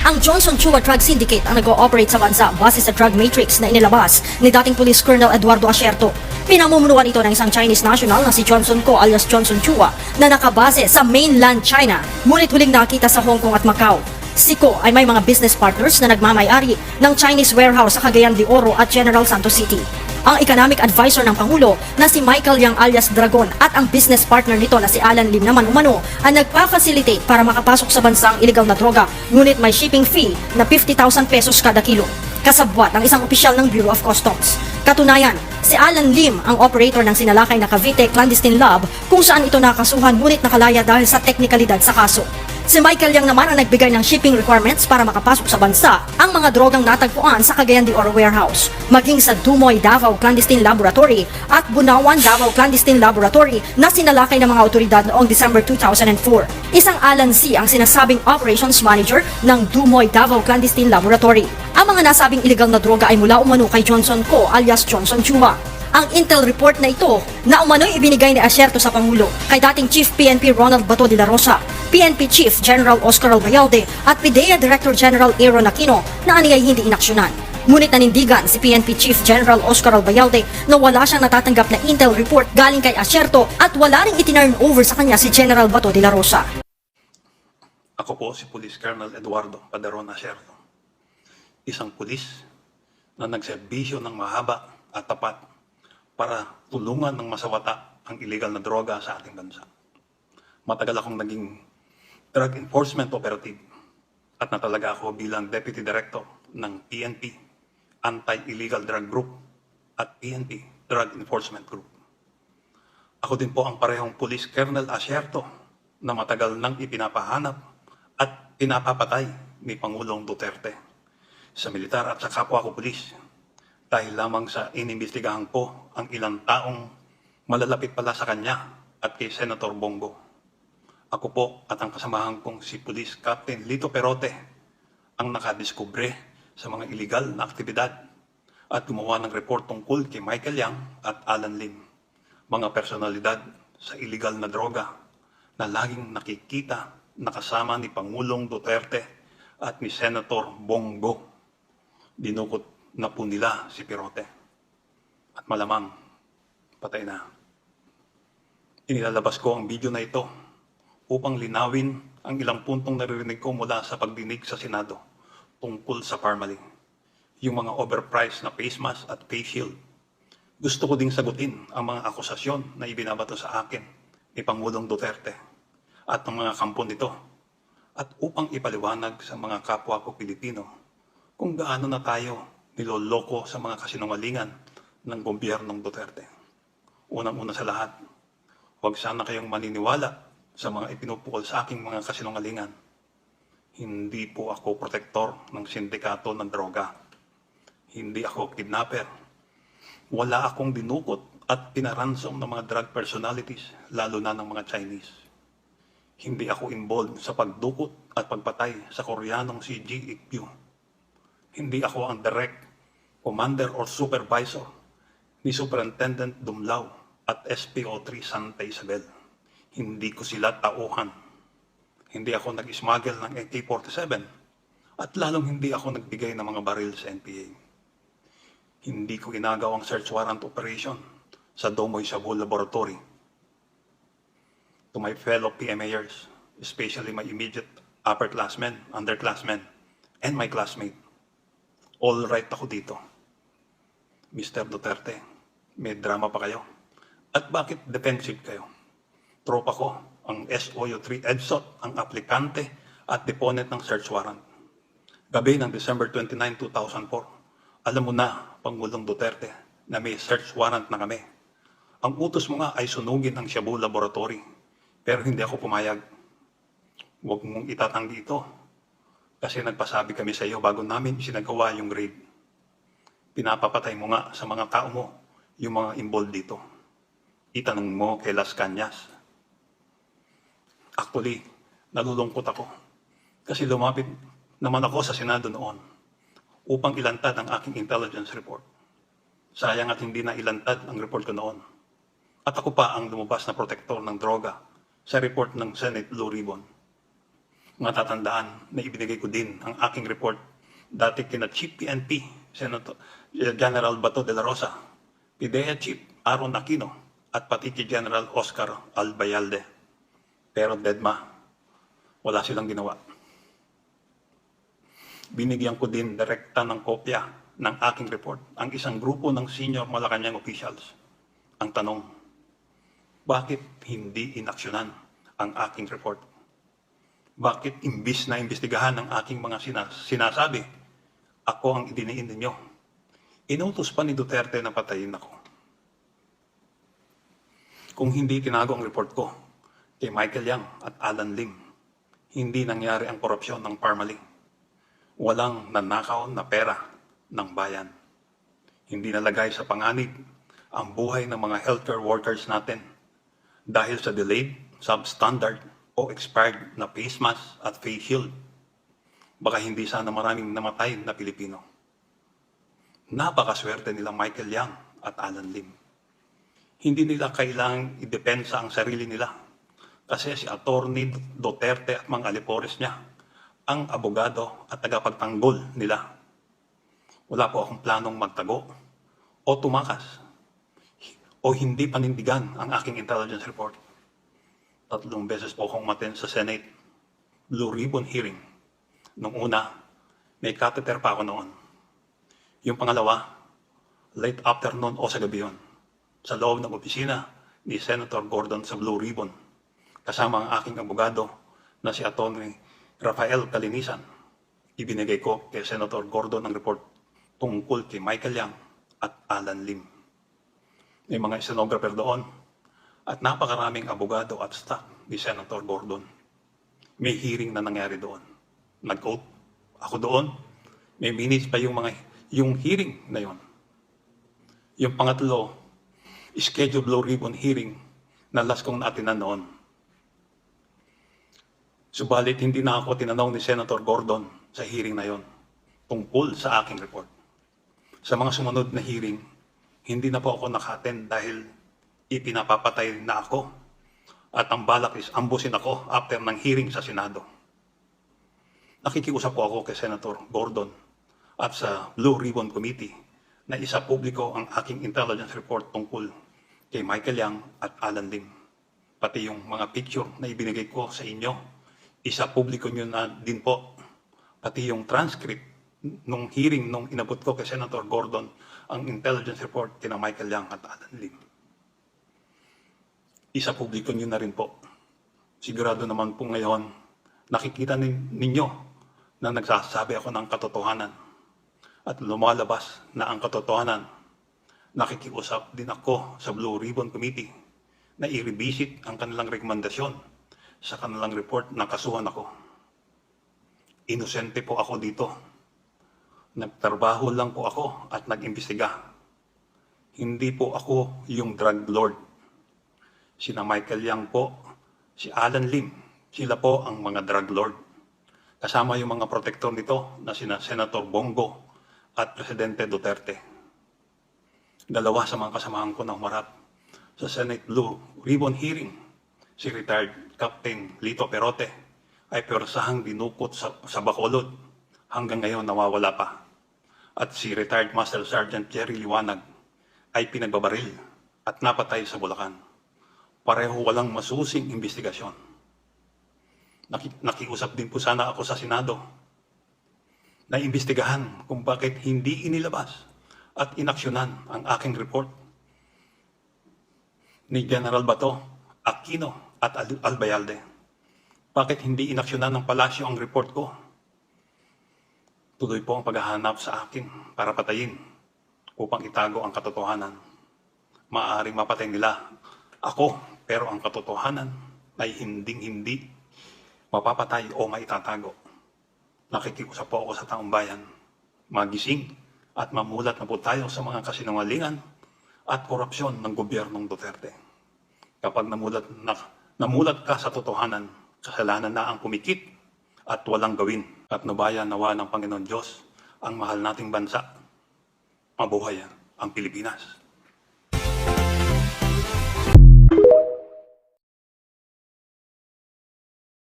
Ang Johnson Chua Drug Syndicate ang nag-ooperate sa bansa base sa drug matrix na inilabas ni dating Police Colonel Eduardo Asierto. Pinamumunuan ito ng isang Chinese national na si Johnson Ko alias Johnson Chua na nakabase sa mainland China, ngunit huling nakita sa Hong Kong at Macau. Si Ko ay may mga business partners na nagmamay-ari ng Chinese warehouse sa Cagayan de Oro at General Santos City. Ang economic advisor ng Pangulo na si Michael Yang alias Dragon at ang business partner nito na si Alan Lim naman umano ang nagpa-facilitate para makapasok sa bansang illegal na droga, ngunit may shipping fee na 50,000 pesos kada kilo, kasabwat ng isang opisyal ng Bureau of Customs. Katunayan, si Alan Lim ang operator ng sinalakay na Cavite Clandestine Lab kung saan ito nakasuhan ngunit nakalaya dahil sa teknikalidad sa kaso. Si Michael Yang naman ang nagbigay ng shipping requirements para makapasok sa bansa ang mga drogang natagpuan sa Cagayan de Oro warehouse, maging sa Dumoy Davao Clandestine Laboratory at Bunawan Davao Clandestine Laboratory na sinalakay ng mga otoridad noong December 2004. Isang Alan C. ang sinasabing operations manager ng Dumoy Davao Clandestine Laboratory. Ang mga nasabing illegal na droga ay mula umano kay Johnson Ko alias Johnson Chua. Ang intel report na ito na umano'y ibinigay ni Asierto sa Pangulo kay dating Chief PNP Ronald Bato de la Rosa, PNP Chief General Oscar Albayalde at PIDEA Director General Aaron Aquino na aniyay hindi inaksyonan. Ngunit nanindigan si PNP Chief General Oscar Albayalde na wala siyang natatanggap na intel report galing kay Asierto at wala ring itinurn over sa kanya si General Bato de la Rosa. Ako po si Police Colonel Eduardo Padron Asierto, isang pulis na nagserbisyo ng mahaba at tapat para tulungan ng masawata ang illegal na droga sa ating bansa. Matagal akong naging drug enforcement operative at natalaga ako bilang Deputy Director ng PNP Anti-Illegal Drug Group at PNP Drug Enforcement Group. Ako din po ang parehong Police Colonel Asierto na matagal nang ipinapahanap at pinapapatay ni Pangulong Duterte sa militar at sa kapwa ko pulis dahil lamang sa inimbestigahan ko ang ilang taong malalapit pala sa kanya at kay Senator Bongo. Ako po at ang kasamahan kong si Police Captain Lito Perote ang nakadiskubre sa mga illegal na aktibidad at gumawa ng report tungkol kay Michael Yang at Alan Lim, mga personalidad sa illegal na droga na laging nakikita nakasama ni Pangulong Duterte at ni Senator Bongo. Dinukot na po nila si Perote at malamang patay na. Inilalabas ko ang video na ito upang linawin ang ilang puntong naririnig ko mula sa pagdinig sa Senado tungkol sa Parmalee, yung mga overpriced na face mask at face shield. Gusto ko ding sagutin ang mga akusasyon na ibinabato sa akin ni Pangulong Duterte at ng mga kampo nito at upang ipaliwanag sa mga kapwa ko Pilipino kung gaano na tayo niloloko sa mga kasinungalingan ng gobyernong Duterte. Unang-una sa lahat, huwag sana kayong maniniwala sa mga ipinupukol sa aking mga kasinungalingan. Hindi po ako protektor ng sindikato ng droga. Hindi ako kidnapper. Wala akong dinukot at pinaransom ng mga drug personalities, lalo na ng mga Chinese. Hindi ako involved sa pagdukot at pagpatay sa Koreanong si GEQ. Hindi ako ang direct commander or supervisor ni Superintendent Dumlao at SPO3 Santa Isabel. Hindi ko sila tauhan. Hindi ako nag-smuggle ng AK-47 at lalong hindi ako nagbigay ng mga baril sa NPA. Hindi ko ginagawang search warrant operation sa Dumoy Shabu Laboratory. To my fellow PMAers, especially my immediate upperclassmen, underclassmen, and my classmate, all right ako dito. Mr. Duterte, may drama pa kayo? At bakit defensive kayo? Tropa ko, ang SOU3 EDSOT, ang aplikante at deponent ng search warrant. Gabi ng December 29, 2004, alam mo na, Pangulong Duterte, na may search warrant na kami. Ang utos mo nga ay sunugin ang Shabu Laboratory, pero hindi ako pumayag. Huwag mong itatanggi ito, kasi nagpasabi kami sa iyo bago namin isinagawa yung raid. Pinapapatay mo nga sa mga tao mo yung mga involved dito. Itanong mo kay Las Cañas. Actually, nalulungkot ako kasi lumapit naman ako sa Senado noon upang ilantad ang aking intelligence report. Sayang at hindi na ilantad ang report ko noon. At ako pa ang lumabas na protektor ng droga sa report ng Senate Blue Ribbon. Matatandaan na ibinigay ko din ang aking report dati kina Chief PNP, Senator General Bato de la Rosa, PIDEA Chief Aaron Aquino, at pati kay General Oscar Albayalde. Pero deadma, wala silang ginawa. Binigyan ko din direkta ng kopya ng aking report ang isang grupo ng senior Malacanang officials. Ang tanong, bakit hindi inaksyonan ang aking report? Bakit imbis na imbestigahan ang aking mga sinasabi, ako ang idiniin ninyo? Inutos pa ni Duterte na patayin ako. Kung hindi tinago ang report ko kay Michael Yang at Alan Lim, hindi nangyari ang korupsyon ng Parmali. Walang nanakaw na pera ng bayan. Hindi nalagay sa panganib ang buhay ng mga healthcare workers natin dahil sa delayed, substandard o expired na face mask at face shield. Baka hindi sana maraming namatay na Pilipino. Napakaswerte nila Michael Yang at Alan Lim. Hindi nila kailangang idepensa ang sarili nila kasi si Atty. Duterte at mga alipores niya ang abogado at tagapagtanggol nila. Wala po akong planong magtago o tumakas o hindi panindigan ang aking intelligence report. 3 beses po akong umattend sa Senate Blue Ribbon hearing. Nung una, may catheter pa ako noon. Yung pangalawa, late afternoon o sa gabi yun, sa loob ng opisina ni Senator Gordon sa Blue Ribbon, kasama ang aking abogado na si Atty. Rafael Calinisan. Ibinigay ko kay Senator Gordon ang report tungkol kay Michael Yang at Alan Lim. May mga stenographer doon at napakaraming abogado at staff ni Senator Gordon. May hearing na nangyari doon. Nag-oath ako doon. May minutes pa yung hearing na yon. Yung pangatlo, scheduled Blue Ribbon hearing na last kong naatinan noon. Subalit hindi na ako tinanong ni Senator Gordon sa hearing na yon tungkol sa aking report. Sa mga sumunod na hearing, hindi na po ako naka-attend dahil ipinapapatay na ako at ang balak is ambusin ako after ng hearing sa Senado. Nakikiusap po ako kay Senator Gordon at sa Blue Ribbon Committee na isa publiko ang aking intelligence report tungkol kay Michael Yang at Alan Lim. Pati yung mga picture na ibinigay ko sa inyo, isa publiko nyo na din po. Pati yung transcript nung hearing nung inabot ko kay Senator Gordon ang intelligence report kina Michael Yang at Alan Lim. Isa publiko nyo na rin po. Sigurado naman po ngayon, nakikita ninyo na nagsasabi ako ng katotohanan at lumalabas na ang katotohanan. Nakikiusap din ako sa Blue Ribbon Committee na i-revisit ang kanilang rekomendasyon sa kanilang report na kasuhan ako. Inosente po ako dito. Nagtrabaho lang po ako at nag-imbestiga. Hindi po ako yung drug lord. Sina Michael Yang po, si Alan Lim, sila po ang mga drug lord. Kasama yung mga protektor nito na sina Senator Bongo at Presidente Duterte. Dalawa sa mga kasamahan ko na humarap sa Senate Blue Ribbon hearing, si retired Captain Lito Perote ay persahang dinukot sa Bacolod hanggang ngayon nawawala pa. At si retired Master Sergeant Jerry Liwanag ay pinagbabaril at napatay sa Bulacan. Pareho walang masusing investigasyon. Nakiusap din po sana ako sa Senado na imbestigahan kung bakit hindi inilabas at inaksyonan ang aking report ni General Bato, Aquino at Albayalde. Bakit hindi inaksyonan ng palasyo ang report ko? Tuloy po ang paghahanap sa akin para patayin upang itago ang katotohanan. Maaaring mapatay nila ako, pero ang katotohanan ay hindi mapapatay o maitatago. Nakikiusap po ako sa taong bayan, magising at mamulat na po tayo sa mga kasinungalingan at korupsyon ng gobyernong Duterte. Kapag namulat ka sa totohanan, kasalanan na ang pumikit at walang gawin. At nabayan nawa ng Panginoon Diyos ang mahal nating bansa. Mabuhay ang Pilipinas.